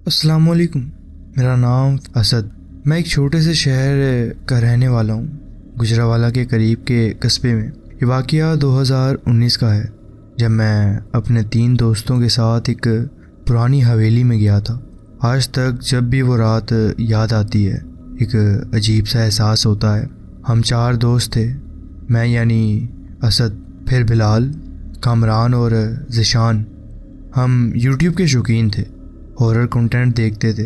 अस्सलाम वालेकुम। मेरा नाम असद। मैं एक छोटे से शहर का रहने वाला हूँ, गुजरावाला के करीब के कस्बे में। ये वाक़या 2019 का है, जब मैं अपने 3 दोस्तों के साथ एक पुरानी हवेली में गया था। आज तक जब भी वो रात याद आती है, एक अजीब सा एहसास होता है। हम 4 दोस्त थे, मैं यानी असद, फिर बिलाल, कामरान और ज़िशान। हम यूट्यूब के शौकीन थे, हॉरर कंटेंट देखते थे,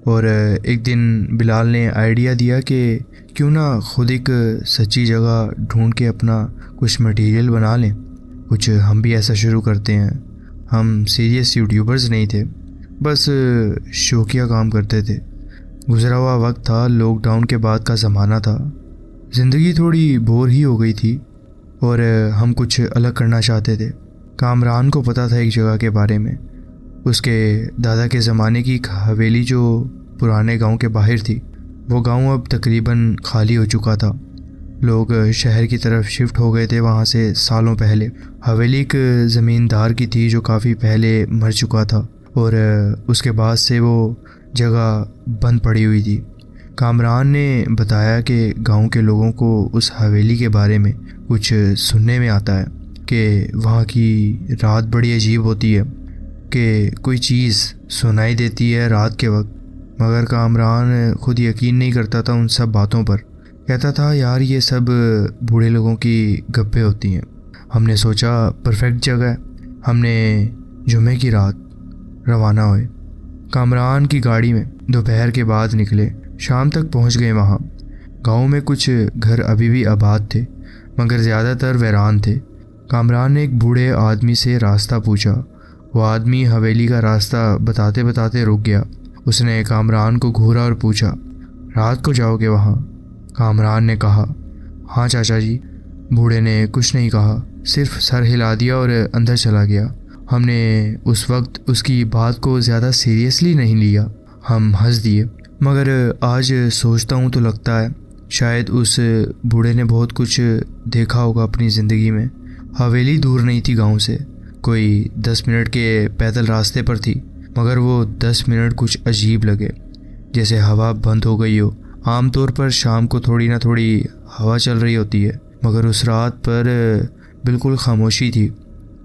और एक दिन बिलाल ने आइडिया दिया कि क्यों ना खुद एक सच्ची जगह ढूंढ के अपना कुछ मटेरियल बना लें, कुछ हम भी ऐसा शुरू करते हैं। हम सीरियस यूट्यूबर्स नहीं थे, बस शौकिया काम करते थे। गुजरा हुआ वक्त था, लॉकडाउन के बाद का ज़माना था। ज़िंदगी थोड़ी बोर ही हो गई थी और हम कुछ अलग करना चाहते थे। कामरान को पता था एक जगह के बारे में। उसके दादा के ज़माने की एक हवेली जो पुराने गांव के बाहर थी। वो गांव अब तकरीबन खाली हो चुका था। लोग शहर की तरफ शिफ्ट हो गए थे वहां से सालों पहले। हवेली एक ज़मींदार की थी जो काफ़ी पहले मर चुका था, और उसके बाद से वो जगह बंद पड़ी हुई थी। कामरान ने बताया कि गांव के लोगों को उस हवेली के बारे में कुछ सुनने में आता है कि वहाँ की रात बड़ी अजीब होती है, कि कोई चीज़ सुनाई देती है रात के वक्त। मगर कामरान खुद यकीन नहीं करता था उन सब बातों पर। कहता था, यार ये सब बूढ़े लोगों की गप्पे होती हैं। हमने सोचा परफेक्ट जगह है। हमने जुमे की रात रवाना हुए कामरान की गाड़ी में। दोपहर के बाद निकले, शाम तक पहुंच गए वहाँ। गांव में कुछ घर अभी भी आबाद थे, मगर ज़्यादातर वीरान थे। कामरान ने एक बूढ़े आदमी से रास्ता पूछा। वो आदमी हवेली का रास्ता बताते बताते रुक गया। उसने कामरान को घूरा और पूछा, रात को जाओगे वहाँ? कामरान ने कहा, हाँ चाचा जी। बूढ़े ने कुछ नहीं कहा, सिर्फ सर हिला दिया और अंदर चला गया। हमने उस वक्त उसकी बात को ज़्यादा सीरियसली नहीं लिया। हम हंस दिए, मगर आज सोचता हूँ तो लगता है शायद उस बूढ़े ने बहुत कुछ देखा होगा अपनी ज़िंदगी में। हवेली दूर नहीं थी गाँव से, कोई 10 मिनट के पैदल रास्ते पर थी। मगर वो 10 मिनट कुछ अजीब लगे, जैसे हवा बंद हो गई हो। आमतौर पर शाम को थोड़ी ना थोड़ी हवा चल रही होती है, मगर उस रात पर बिल्कुल खामोशी थी।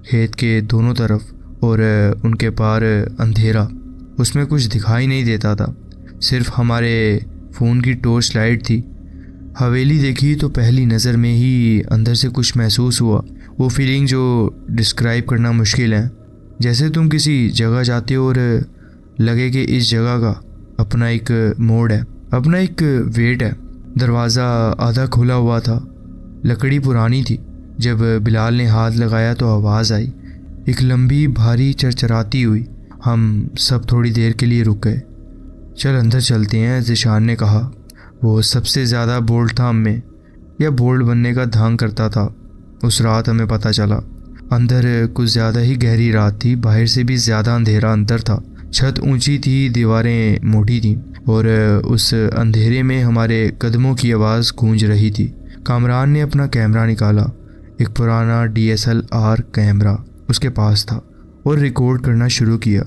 खेत के दोनों तरफ और उनके पार अंधेरा, उसमें कुछ दिखाई नहीं देता था, सिर्फ हमारे फ़ोन की टॉर्च लाइट थी। हवेली देखी तो पहली नज़र में ही अंदर से कुछ महसूस हुआ। वो फीलिंग जो डिस्क्राइब करना मुश्किल है। जैसे तुम किसी जगह जाते हो और लगे कि इस जगह का अपना एक मोड है, अपना एक वेट है। दरवाज़ा आधा खुला हुआ था, लकड़ी पुरानी थी। जब बिलाल ने हाथ लगाया तो आवाज़ आई, एक लंबी भारी चरचराती हुई। हम सब थोड़ी देर के लिए रुक गए। चल अंदर चलते हैं, ज़िशान ने कहा। वो सबसे ज़्यादा बोल्ड था हम में, या बोल्ड बनने का ढंग करता था। उस रात हमें पता चला, अंदर कुछ ज़्यादा ही गहरी रात थी। बाहर से भी ज़्यादा अंधेरा अंदर था। छत ऊंची थी, दीवारें मोटी थीं, और उस अंधेरे में हमारे कदमों की आवाज़ गूंज रही थी। कामरान ने अपना कैमरा निकाला। एक पुराना DSLR कैमरा उसके पास था, और रिकॉर्ड करना शुरू किया।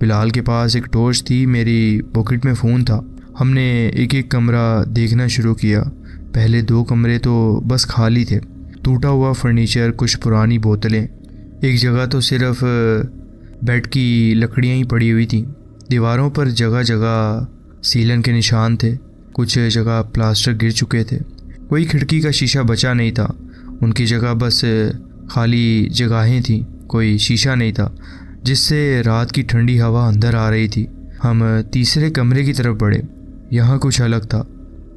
बिलाल के पास एक टॉर्च थी, मेरी पॉकेट में फ़ोन था। हमने एक एक कमरा देखना शुरू किया। पहले 2 कमरे तो बस खाली थे, टूटा हुआ फर्नीचर, कुछ पुरानी बोतलें। एक जगह तो सिर्फ बेड की लकड़ियाँ ही पड़ी हुई थीं। दीवारों पर जगह जगह सीलन के निशान थे, कुछ जगह प्लास्टर गिर चुके थे। कोई खिड़की का शीशा बचा नहीं था, उनकी जगह बस खाली जगहें थीं। कोई शीशा नहीं था जिससे रात की ठंडी हवा अंदर आ रही थी। हम तीसरे कमरे की तरफ बढ़े। यहाँ कुछ अलग था।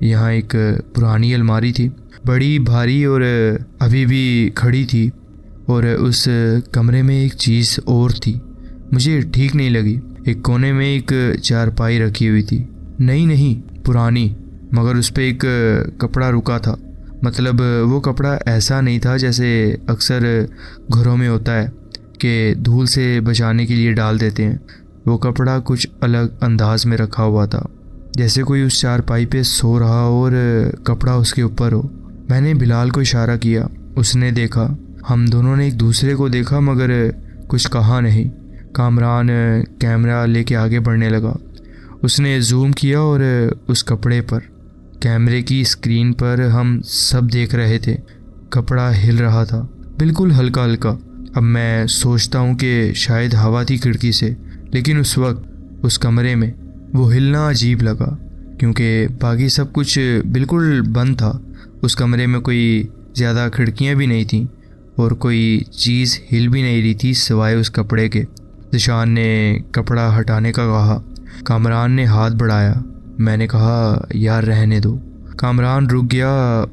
यहाँ एक पुरानी अलमारी थी, बड़ी भारी और अभी भी खड़ी थी। और उस कमरे में एक चीज़ और थी, मुझे ठीक नहीं लगी। एक कोने में एक चारपाई रखी हुई थी, नहीं पुरानी, मगर उस पर एक कपड़ा रुका था। मतलब वो कपड़ा ऐसा नहीं था जैसे अक्सर घरों में होता है कि धूल से बचाने के लिए डाल देते हैं। वो कपड़ा कुछ अलग अंदाज में रखा हुआ था, जैसे कोई उस चारपाई पे सो रहा हो और कपड़ा उसके ऊपर हो। मैंने बिलाल को इशारा किया, उसने देखा। हम दोनों ने एक दूसरे को देखा, मगर कुछ कहा नहीं। कामरान कैमरा लेके आगे बढ़ने लगा। उसने जूम किया और उस कपड़े पर, कैमरे की स्क्रीन पर हम सब देख रहे थे, कपड़ा हिल रहा था, बिल्कुल हल्का हल्का। अब मैं सोचता हूँ कि शायद हवा थी खिड़की से, लेकिन उस वक्त उस कमरे में वो हिलना अजीब लगा, क्योंकि बाकी सब कुछ बिल्कुल बंद था। उस कमरे में कोई ज़्यादा खिड़कियाँ भी नहीं थीं और कोई चीज़ हिल भी नहीं रही थी सिवाय उस कपड़े के। ज़ीशान ने कपड़ा हटाने का कहा। कामरान ने हाथ बढ़ाया। मैंने कहा, यार रहने दो। कामरान रुक गया,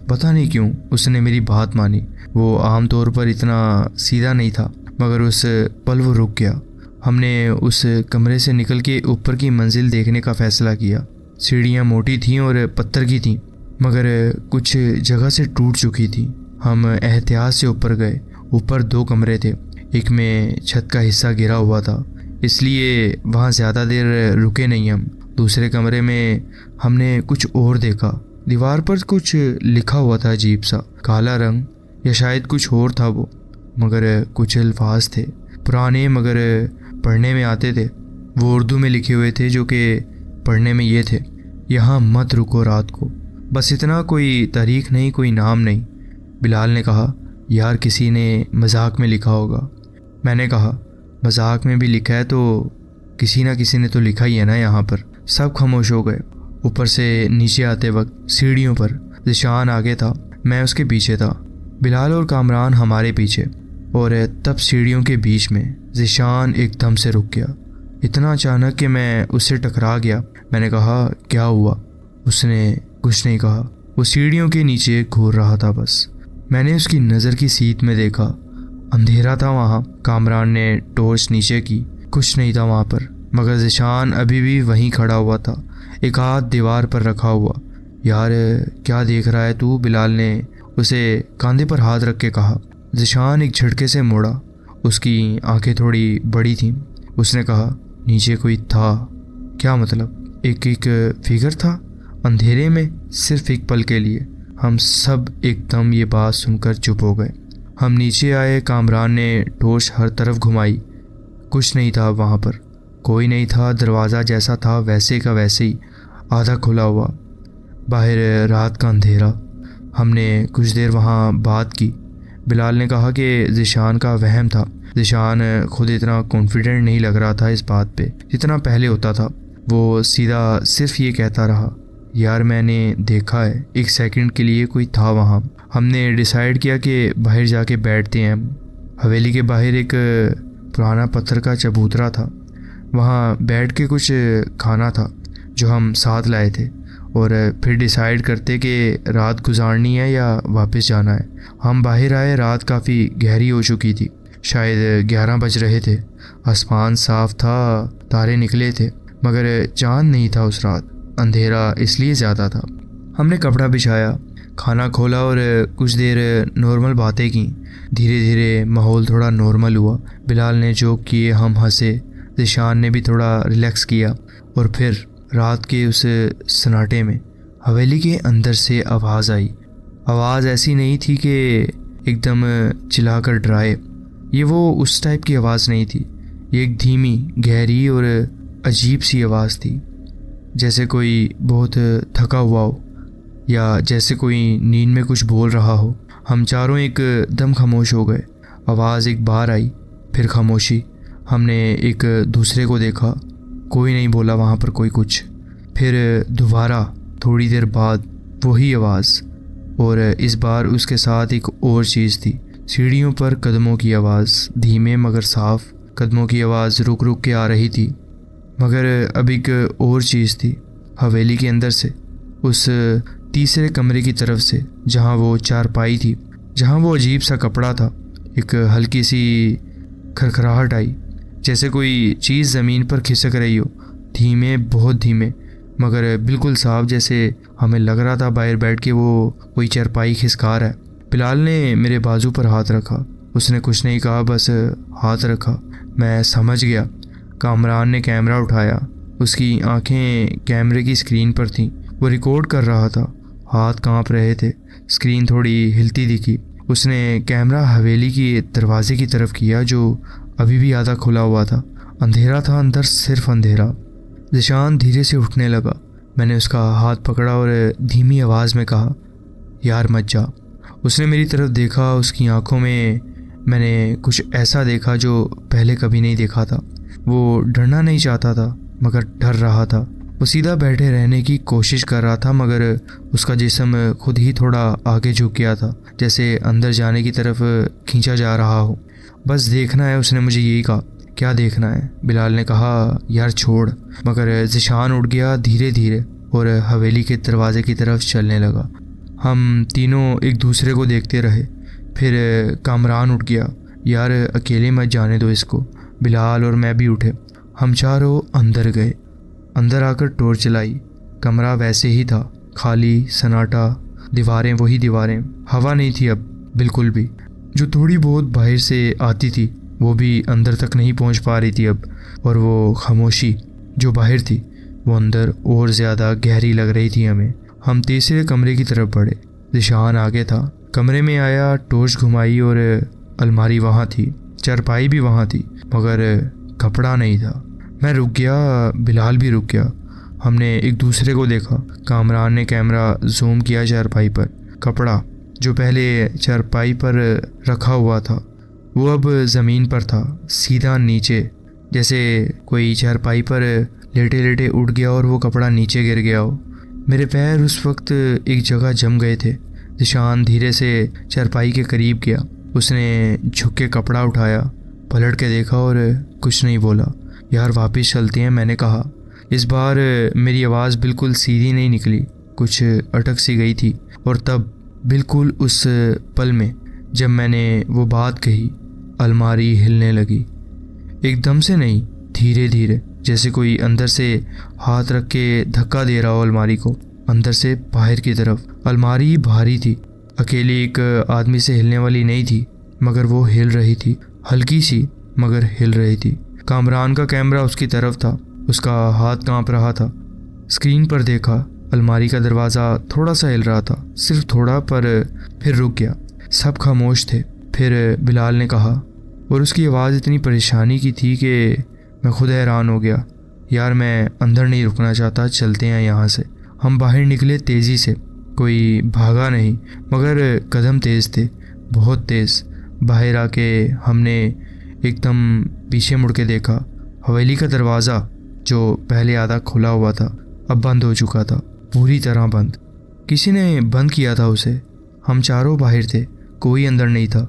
पता नहीं क्यों उसने मेरी बात मानी। वो आमतौर पर इतना सीधा नहीं था, मगर उस पल वो रुक गया। हमने उस कमरे से निकल के ऊपर की मंजिल देखने का फ़ैसला किया। सीढ़ियाँ मोटी थीं और पत्थर की थीं, मगर कुछ जगह से टूट चुकी थी। हम एहतियात से ऊपर गए। ऊपर 2 कमरे थे, एक में छत का हिस्सा गिरा हुआ था, इसलिए वहाँ ज़्यादा देर रुके नहीं हम। दूसरे कमरे में हमने कुछ और देखा। दीवार पर कुछ लिखा हुआ था, अजीब सा काला रंग, या शायद कुछ और था वो, मगर कुछ अल्फाज थे पुराने, मगर पढ़ने में आते थे। वो उर्दू में लिखे हुए थे, जो कि पढ़ने में ये थे, यहाँ मत रुको रात को। बस इतना, कोई तारीख नहीं, कोई नाम नहीं। बिलाल ने कहा, यार किसी ने मजाक में लिखा होगा। मैंने कहा, मजाक में भी लिखा है तो किसी ना किसी ने तो लिखा ही है ना यहाँ पर। सब खामोश हो गए। ऊपर से नीचे आते वक्त सीढ़ियों पर ज़ीशान आगे था, मैं उसके पीछे था, बिलाल और कामरान हमारे पीछे। और तब सीढ़ियों के बीच में ज़ीशान एकदम से रुक गया, इतना अचानक कि मैं उससे टकरा गया। मैंने कहा, क्या हुआ? उसने कुछ नहीं कहा। वो सीढ़ियों के नीचे घूर रहा था बस। मैंने उसकी नज़र की सीध में देखा, अंधेरा था वहाँ। कामरान ने टॉर्च नीचे की, कुछ नहीं था वहाँ पर, मगर ज़ीशान अभी भी वहीं खड़ा हुआ था, एक हाथ दीवार पर रखा हुआ। यार क्या देख रहा है तू? बिलाल ने उसे कंधे पर हाथ रख के कहा। ज़ीशान एक झटके से मुड़ा, उसकी आंखें थोड़ी बड़ी थीं। उसने कहा, नीचे कोई था। क्या मतलब? एक फिगर था अंधेरे में, सिर्फ एक पल के लिए। हम सब एकदम ये बात सुनकर चुप हो गए। हम नीचे आए। कामरान ने टॉर्च हर तरफ घुमाई, कुछ नहीं था वहाँ पर, कोई नहीं था। दरवाज़ा जैसा था वैसे का वैसे ही, आधा खुला हुआ। बाहर रात का अंधेरा। हमने कुछ देर वहाँ बात की। बिलाल ने कहा कि ज़ीशान का वहम था। ज़ीशान खुद इतना कॉन्फिडेंट नहीं लग रहा था इस बात पे जितना पहले होता था। वो सीधा सिर्फ ये कहता रहा, यार मैंने देखा है, 1 सेकंड के लिए कोई था वहाँ। हमने डिसाइड किया कि बाहर जाके बैठते हैं। हवेली के बाहर एक पुराना पत्थर का चबूतरा था, वहाँ बैठ के कुछ खाना था जो हम साथ लाए थे, और फिर डिसाइड करते कि रात गुजारनी है या वापस जाना है। हम बाहर आए। रात काफ़ी गहरी हो चुकी थी, शायद 11 बज रहे थे। आसमान साफ था, तारे निकले थे, मगर चांद नहीं था उस रात। अंधेरा इसलिए ज़्यादा था। हमने कपड़ा बिछाया, खाना खोला और कुछ देर नॉर्मल बातें की। धीरे धीरे माहौल थोड़ा नॉर्मल हुआ। बिलाल ने जोक किए, हम हंसे। ज़ीशान ने भी थोड़ा रिलैक्स किया। और फिर रात के उस सन्नाटे में हवेली के अंदर से आवाज़ आई। आवाज़ ऐसी नहीं थी कि एकदम चिल्लाकर डराए, ये वो उस टाइप की आवाज़ नहीं थी। ये एक धीमी, गहरी और अजीब सी आवाज़ थी, जैसे कोई बहुत थका हुआ हो या जैसे कोई नींद में कुछ बोल रहा हो। हम चारों एक दम खामोश हो गए। आवाज़ एक बार आई, फिर खामोशी। हमने एक दूसरे को देखा, कोई नहीं बोला वहाँ पर कोई कुछ। फिर दोबारा थोड़ी देर बाद वही आवाज़, और इस बार उसके साथ एक और चीज़ थी। सीढ़ियों पर कदमों की आवाज़, धीमे मगर साफ कदमों की आवाज़ रुक रुक के आ रही थी। मगर अब एक और चीज़ थी, हवेली के अंदर से, उस तीसरे कमरे की तरफ से, जहाँ वो चारपाई थी, जहाँ वो अजीब सा कपड़ा था। एक हल्की सी खरखराहट आई, जैसे कोई चीज़ ज़मीन पर खिसक रही हो, धीमे, बहुत धीमे, मगर बिल्कुल साफ, जैसे हमें लग रहा था बाहर बैठ के वो कोई चारपाई खिसका रहा है। बिलाल ने मेरे बाजू पर हाथ रखा। उसने कुछ नहीं कहा, बस हाथ रखा। मैं समझ गया। कामरान ने कैमरा उठाया। उसकी आंखें कैमरे की स्क्रीन पर थीं। वो रिकॉर्ड कर रहा था। हाथ कांप रहे थे, स्क्रीन थोड़ी हिलती दिखी। उसने कैमरा हवेली के दरवाजे की तरफ किया, जो अभी भी आधा खुला हुआ था। अंधेरा था अंदर, सिर्फ अंधेरा। ज़ीशान धीरे से उठने लगा। मैंने उसका हाथ पकड़ा और धीमी आवाज़ में कहा, यार मत जा। उसने मेरी तरफ देखा। उसकी आंखों में मैंने कुछ ऐसा देखा जो पहले कभी नहीं देखा था। वो डरना नहीं चाहता था मगर डर रहा था। वो सीधा बैठे रहने की कोशिश कर रहा था मगर उसका जिस्म खुद ही थोड़ा आगे झुक गया था, जैसे अंदर जाने की तरफ खींचा जा रहा हो। बस देखना है, उसने मुझे यही कहा। क्या देखना है? बिलाल ने कहा, यार छोड़। मगर ज़ीशान उठ गया धीरे धीरे और हवेली के दरवाजे की तरफ चलने लगा। हम तीनों एक दूसरे को देखते रहे। फिर कामरान उठ गया। यार अकेले मत जाने दो इसको। बिलाल और मैं भी उठे। हम चारों अंदर गए। अंदर आकर टॉर्च जलाई। कमरा वैसे ही था, खाली सन्नाटा, दीवारें वही दीवारें। हवा नहीं थी अब बिल्कुल भी। जो थोड़ी बहुत बाहर से आती थी वो भी अंदर तक नहीं पहुंच पा रही थी अब। और वो खामोशी जो बाहर थी वो अंदर और ज़्यादा गहरी लग रही थी हमें। हम तीसरे कमरे की तरफ बढ़े। ज़ीशान आगे था। कमरे में आया, टॉर्च घुमाई और अलमारी वहाँ थी, चारपाई भी वहाँ थी मगर कपड़ा नहीं था। मैं रुक गया, बिलाल भी रुक गया। हमने एक दूसरे को देखा। कामरान ने कैमरा जूम किया चारपाई पर। कपड़ा जो पहले चारपाई पर रखा हुआ था वो अब ज़मीन पर था, सीधा नीचे, जैसे कोई चारपाई पर लेटे लेटे उठ गया और वो कपड़ा नीचे गिर गया हो। मेरे पैर उस वक्त एक जगह जम गए थे। ज़ीशान धीरे से चारपाई के करीब गया। उसने झुक के कपड़ा उठाया, पलट के देखा और कुछ नहीं बोला। यार वापस चलते हैं, मैंने कहा। इस बार मेरी आवाज़ बिल्कुल सीधी नहीं निकली, कुछ अटक सी गई थी। और तब बिल्कुल उस पल में जब मैंने वो बात कही, अलमारी हिलने लगी। एकदम से नहीं, धीरे धीरे, जैसे कोई अंदर से हाथ रख के धक्का दे रहा हो अलमारी को, अंदर से बाहर की तरफ। अलमारी भारी थी, अकेले एक आदमी से हिलने वाली नहीं थी मगर वो हिल रही थी, हल्की सी मगर हिल रही थी। कामरान का कैमरा उसकी तरफ था, उसका हाथ कांप रहा था। स्क्रीन पर देखा, अलमारी का दरवाज़ा थोड़ा सा हिल रहा था, सिर्फ थोड़ा, पर फिर रुक गया। सब खामोश थे। फिर बिलाल ने कहा, और उसकी आवाज़ इतनी परेशानी की थी कि मैं खुद हैरान हो गया। यार मैं अंदर नहीं रुकना चाहता, चलते हैं यहाँ से। हम बाहर निकले तेज़ी से। कोई भागा नहीं मगर कदम तेज़ थे, बहुत तेज़। बाहर आके हमने एकदम पीछे मुड़ के देखा। हवेली का दरवाज़ा जो पहले आधा खुला हुआ था अब बंद हो चुका था, पूरी तरह बंद। किसी ने बंद किया था उसे। हम चारों बाहर थे, कोई अंदर नहीं था।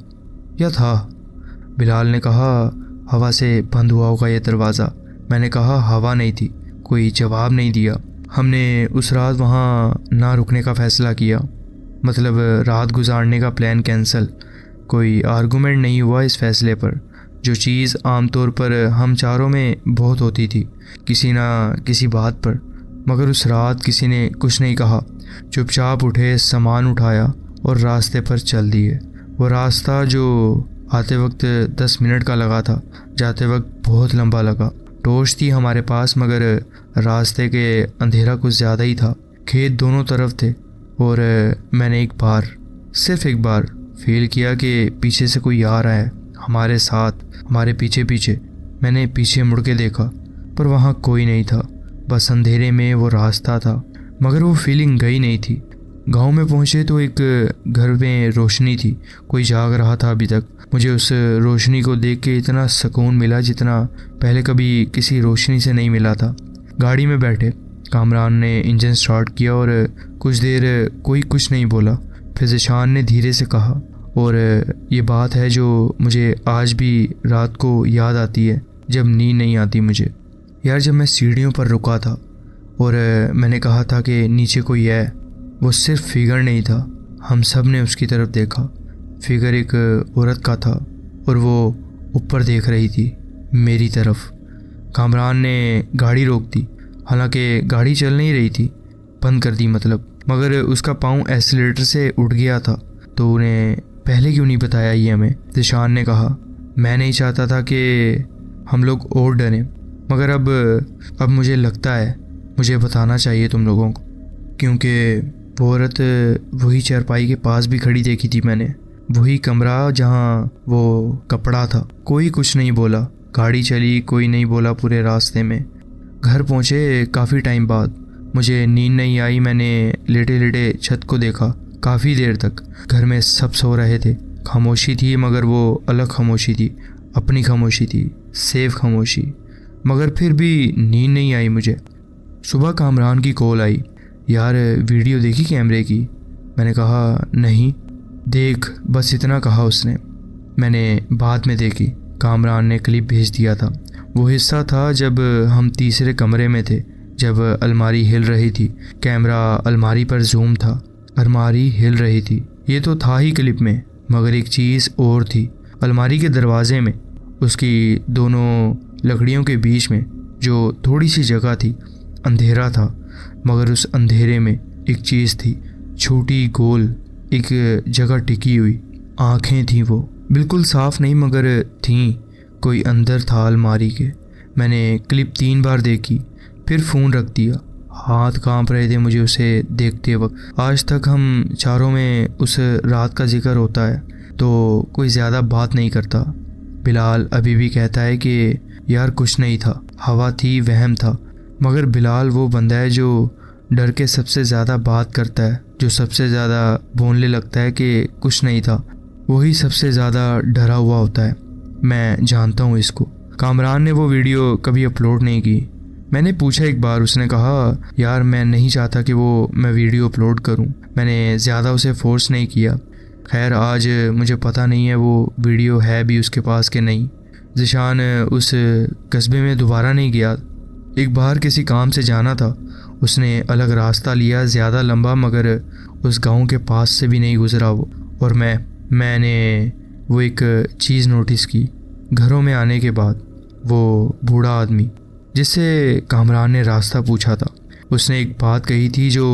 या था? बिलाल ने कहा, हवा से बंद हुआ होगा ये दरवाज़ा। मैंने कहा, हवा नहीं थी। कोई जवाब नहीं दिया। हमने उस रात वहाँ ना रुकने का फ़ैसला किया, मतलब रात गुजारने का प्लान कैंसिल। कोई आर्गुमेंट नहीं हुआ इस फैसले पर, जो चीज़ आमतौर पर हम चारों में बहुत होती थी, किसी ना किसी बात पर। मगर उस रात किसी ने कुछ नहीं कहा। चुपचाप उठे, सामान उठाया और रास्ते पर चल दिए। वो रास्ता जो आते वक्त 10 मिनट का लगा था, जाते वक्त बहुत लंबा लगा। टॉर्च थी हमारे पास मगर रास्ते के अंधेरा कुछ ज़्यादा ही था। खेत दोनों तरफ थे और मैंने एक बार, सिर्फ एक बार फील किया कि पीछे से कोई आ रहा है, हमारे साथ, हमारे पीछे पीछे। मैंने पीछे मुड़ के देखा पर वहाँ कोई नहीं था, बस अंधेरे में वो रास्ता था। मगर वो फीलिंग गई नहीं थी। गांव में पहुँचे तो एक घर में रोशनी थी, कोई जाग रहा था अभी तक। मुझे उस रोशनी को देख के इतना सुकून मिला जितना पहले कभी किसी रोशनी से नहीं मिला था। गाड़ी में बैठे कामरान ने इंजन स्टार्ट किया और कुछ देर कोई कुछ नहीं बोला। फिर ज़ीशान ने धीरे से कहा, और ये बात है जो मुझे आज भी रात को याद आती है जब नींद नहीं आती मुझे। यार जब मैं सीढ़ियों पर रुका था और मैंने कहा था कि नीचे कोई है, वो सिर्फ फिगर नहीं था, हम सब ने उसकी तरफ देखा। फिगर एक औरत का था और वो ऊपर देख रही थी मेरी तरफ। कामरान ने गाड़ी रोक दी, हालांकि गाड़ी चल नहीं रही थी, बंद कर दी मतलब, मगर उसका पाँव एक्सीलेटर से उठ गया था। तो उन्हें पहले क्यों नहीं बताया ये हमें? ज़ीशान ने कहा, मैं नहीं चाहता था कि हम लोग और डरें, मगर अब मुझे लगता है मुझे बताना चाहिए तुम लोगों को, क्योंकि वो औरत वही चारपाई के पास भी खड़ी देखी थी मैंने, वही कमरा जहाँ वो कपड़ा था। कोई कुछ नहीं बोला, गाड़ी चली, कोई नहीं बोला पूरे रास्ते में। घर पहुँचे काफ़ी टाइम बाद। मुझे नींद नहीं आई। मैंने लेटे लेटे छत को देखा काफ़ी देर तक। घर में सब सो रहे थे। खामोशी थी, मगर वो अलग खामोशी थी, अपनी खामोशी थी, सेफ खामोशी। मगर फिर भी नींद नहीं आई मुझे। सुबह कामरान की कॉल आई, यार वीडियो देखी कैमरे की? मैंने कहा नहीं। देख, बस इतना कहा उसने। मैंने बाद में देखी, कामरान ने क्लिप भेज दिया था। वो हिस्सा था जब हम तीसरे कमरे में थे, जब अलमारी हिल रही थी। कैमरा अलमारी पर जूम था, अलमारी हिल रही थी। ये तो था ही क्लिप में, मगर एक चीज़ और थी। अलमारी के दरवाजे में, उसकी दोनों लकड़ियों के बीच में जो थोड़ी सी जगह थी, अंधेरा था। मगर उस अंधेरे में एक चीज़ थी, छोटी गोल एक जगह टिकी हुई। आँखें थीं, वो बिल्कुल साफ नहीं मगर थीं। कोई अंदर था अलमारी के। मैंने क्लिप 3 बार देखी, फिर फ़ोन रख दिया। हाथ कांप रहे थे मुझे उसे देखते वक्त। आज तक हम चारों में उस रात का जिक्र होता है तो कोई ज़्यादा बात नहीं करता। बिलाल अभी भी कहता है कि यार कुछ नहीं था, हवा थी, वहम था। मगर बिलाल वो बंदा है जो डर के सबसे ज़्यादा बात करता है, जो सबसे ज़्यादा बोलने लगता है कि कुछ नहीं था। वही सबसे ज़्यादा डरा हुआ होता है। मैं जानता हूँ इसको। कामरान ने वो वीडियो कभी अपलोड नहीं की। मैंने पूछा एक बार, उसने कहा यार मैं नहीं चाहता कि मैं वीडियो अपलोड करूँ। मैंने ज़्यादा उसे फोर्स नहीं किया। खैर आज मुझे पता नहीं है वो वीडियो है भी उसके पास कि नहीं। ज़ीशान उस कस्बे में दोबारा नहीं गया। एक बार किसी काम से जाना था, उसने अलग रास्ता लिया, ज़्यादा लंबा, मगर उस गांव के पास से भी नहीं गुजरा वो। और मैंने वो एक चीज़ नोटिस की घरों में आने के बाद। वो बूढ़ा आदमी जिससे कामरान ने रास्ता पूछा था, उसने एक बात कही थी जो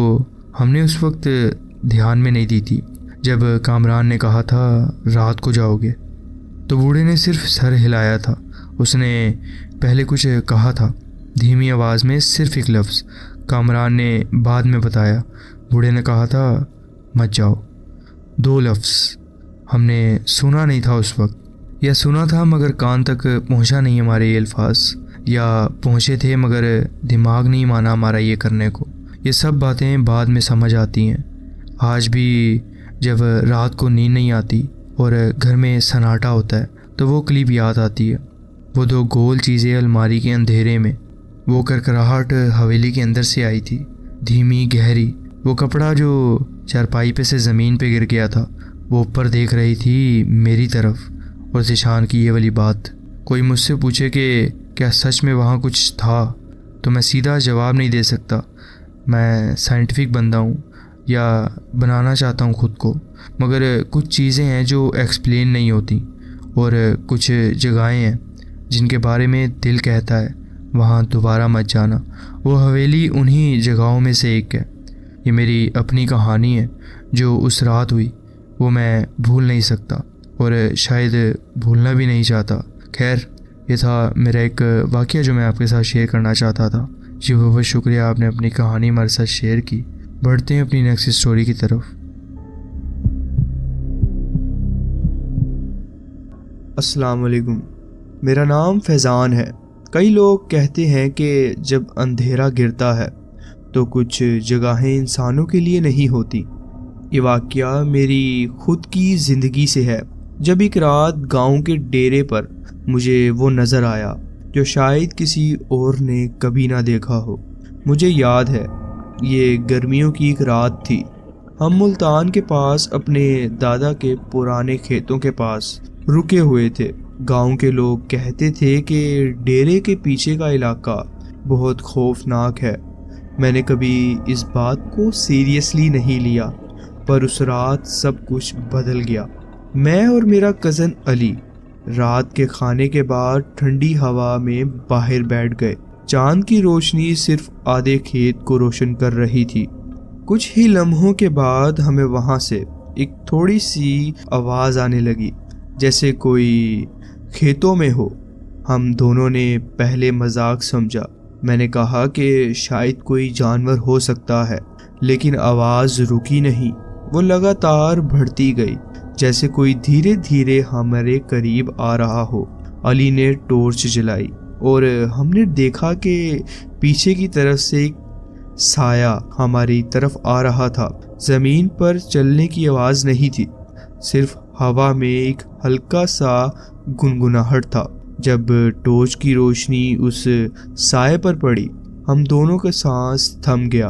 हमने उस वक्त ध्यान में नहीं दी थी। जब कामरान ने कहा था रात को जाओगे, तो बूढ़े ने सिर्फ सर हिलाया था। उसने पहले कुछ कहा था धीमी आवाज़ में, सिर्फ एक लफ्ज़। कामरान ने बाद में बताया, बूढ़े ने कहा था मत जाओ। 2 लफ्ज़। हमने सुना नहीं था उस वक्त, या सुना था मगर कान तक पहुंचा नहीं हमारे ये अल्फाज, या पहुंचे थे मगर दिमाग नहीं माना हमारा ये करने को। ये सब बातें बाद में समझ आती हैं। आज भी जब रात को नींद नहीं आती और घर में सन्नाटा होता है तो वो क्लिप याद आती है। वो 2 गोल चीज़ें अलमारी के अंधेरे में। वो करकराहट हवेली के अंदर से आई थी, धीमी, गहरी। वो कपड़ा जो चारपाई पे से ज़मीन पे गिर गया था, वो ऊपर देख रही थी मेरी तरफ। और ज़ीशान की ये वाली बात। कोई मुझसे पूछे कि क्या सच में वहाँ कुछ था, तो मैं सीधा जवाब नहीं दे सकता। मैं साइंटिफिक बंदा हूँ, या बनाना चाहता हूँ ख़ुद को। मगर कुछ चीज़ें हैं जो एक्सप्लेन नहीं होती, और कुछ जगहें हैं जिनके बारे में दिल कहता है वहाँ दोबारा मत जाना। वो हवेली उन्हीं जगहों में से एक है। ये मेरी अपनी कहानी है जो उस रात हुई, वो मैं भूल नहीं सकता और शायद भूलना भी नहीं चाहता। खैर, ये था मेरा एक वाक़या जो मैं आपके साथ शेयर करना चाहता था। जी बहुत शुक्रिया, आपने अपनी कहानी हमारे साथ शेयर की। बढ़ते हैं अपनी नेक्स्ट स्टोरी की तरफ। अस्सलाम वालेकुम, मेरा नाम फैज़ान है। कई लोग कहते हैं कि जब अंधेरा गिरता है तो कुछ जगहें इंसानों के लिए नहीं होती। ये वाक़या मेरी खुद की ज़िंदगी से है। जब एक रात गांव के डेरे पर मुझे वो नज़र आया जो शायद किसी और ने कभी ना देखा हो। मुझे याद है, ये गर्मियों की एक रात थी। हम मुल्तान के पास अपने दादा के पुराने खेतों के पास रुके हुए थे। गांव के लोग कहते थे कि डेरे के पीछे का इलाका बहुत खौफनाक है। मैंने कभी इस बात को सीरियसली नहीं लिया, पर उस रात सब कुछ बदल गया। मैं और मेरा कज़न अली रात के खाने के बाद ठंडी हवा में बाहर बैठ गए। चांद की रोशनी सिर्फ आधे खेत को रोशन कर रही थी। कुछ ही लम्हों के बाद हमें वहाँ से एक थोड़ी सी आवाज़ आने लगी, जैसे कोई खेतों में हो। हम दोनों ने पहले मजाक समझा। मैंने कहा कि शायद कोई जानवर हो सकता है, लेकिन आवाज़ रुकी नहीं। वो लगातार बढ़ती गई, जैसे कोई धीरे धीरे हमारे करीब आ रहा हो। अली ने टॉर्च जलाई और हमने देखा कि पीछे की तरफ से एक साया हमारी तरफ आ रहा था। ज़मीन पर चलने की आवाज़ नहीं थी, सिर्फ हवा में एक हल्का सा गुनगुनाहट था। जब टॉर्च की रोशनी उस साए पर पड़ी, हम दोनों का सांस थम गया।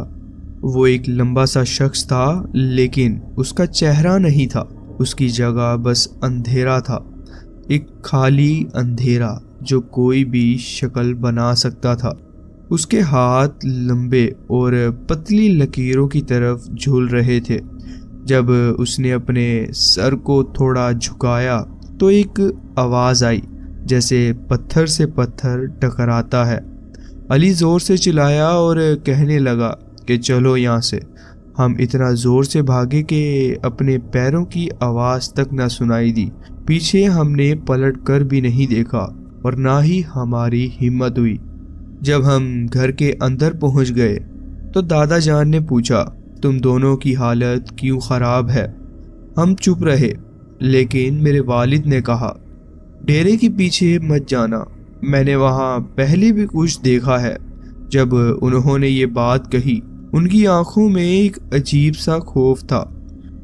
वो एक लंबा सा शख्स था, लेकिन उसका चेहरा नहीं था। उसकी जगह बस अंधेरा था, एक खाली अंधेरा जो कोई भी शक्ल बना सकता था। उसके हाथ लंबे और पतली लकीरों की तरफ झूल रहे थे। जब उसने अपने सर को थोड़ा झुकाया तो एक आवाज़ आई, जैसे पत्थर से पत्थर टकराता है। अली ज़ोर से चिल्लाया और कहने लगा कि चलो यहाँ से। हम इतना ज़ोर से भागे कि अपने पैरों की आवाज़ तक न सुनाई दी। पीछे हमने पलट कर भी नहीं देखा और ना ही हमारी हिम्मत हुई। जब हम घर के अंदर पहुंच गए तो दादा जान ने पूछा, तुम दोनों की हालत क्यों ख़राब है? हम चुप रहे, लेकिन मेरे वालिद ने कहा, डेरे के पीछे मत जाना, मैंने वहाँ पहले भी कुछ देखा है। जब उन्होंने ये बात कही, उनकी आंखों में एक अजीब सा खौफ था।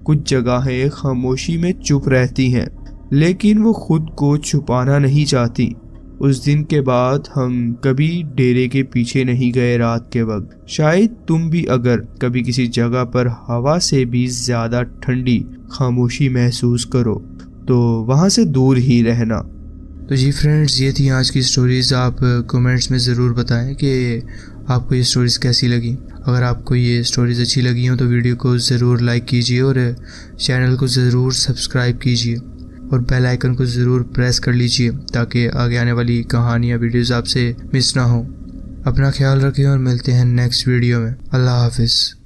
कुछ जगहें खामोशी में चुप रहती हैं, लेकिन वो खुद को छुपाना नहीं चाहती। उस दिन के बाद हम कभी डेरे के पीछे नहीं गए रात के वक्त। शायद तुम भी अगर कभी किसी जगह पर हवा से भी ज़्यादा ठंडी खामोशी महसूस करो तो वहाँ से दूर ही रहना। तो जी फ्रेंड्स, ये थी आज की स्टोरीज़। आप कमेंट्स में ज़रूर बताएं कि आपको ये स्टोरीज़ कैसी लगी। अगर आपको ये स्टोरीज़ अच्छी लगी हो तो वीडियो को ज़रूर लाइक कीजिए और चैनल को ज़रूर सब्सक्राइब कीजिए और बेल आइकन को ज़रूर प्रेस कर लीजिए ताकि आगे आने वाली कहानियाँ वीडियोज़ आपसे मिस ना हो। अपना ख्याल रखें और मिलते हैं नेक्स्ट वीडियो में। अल्लाह हाफिज़।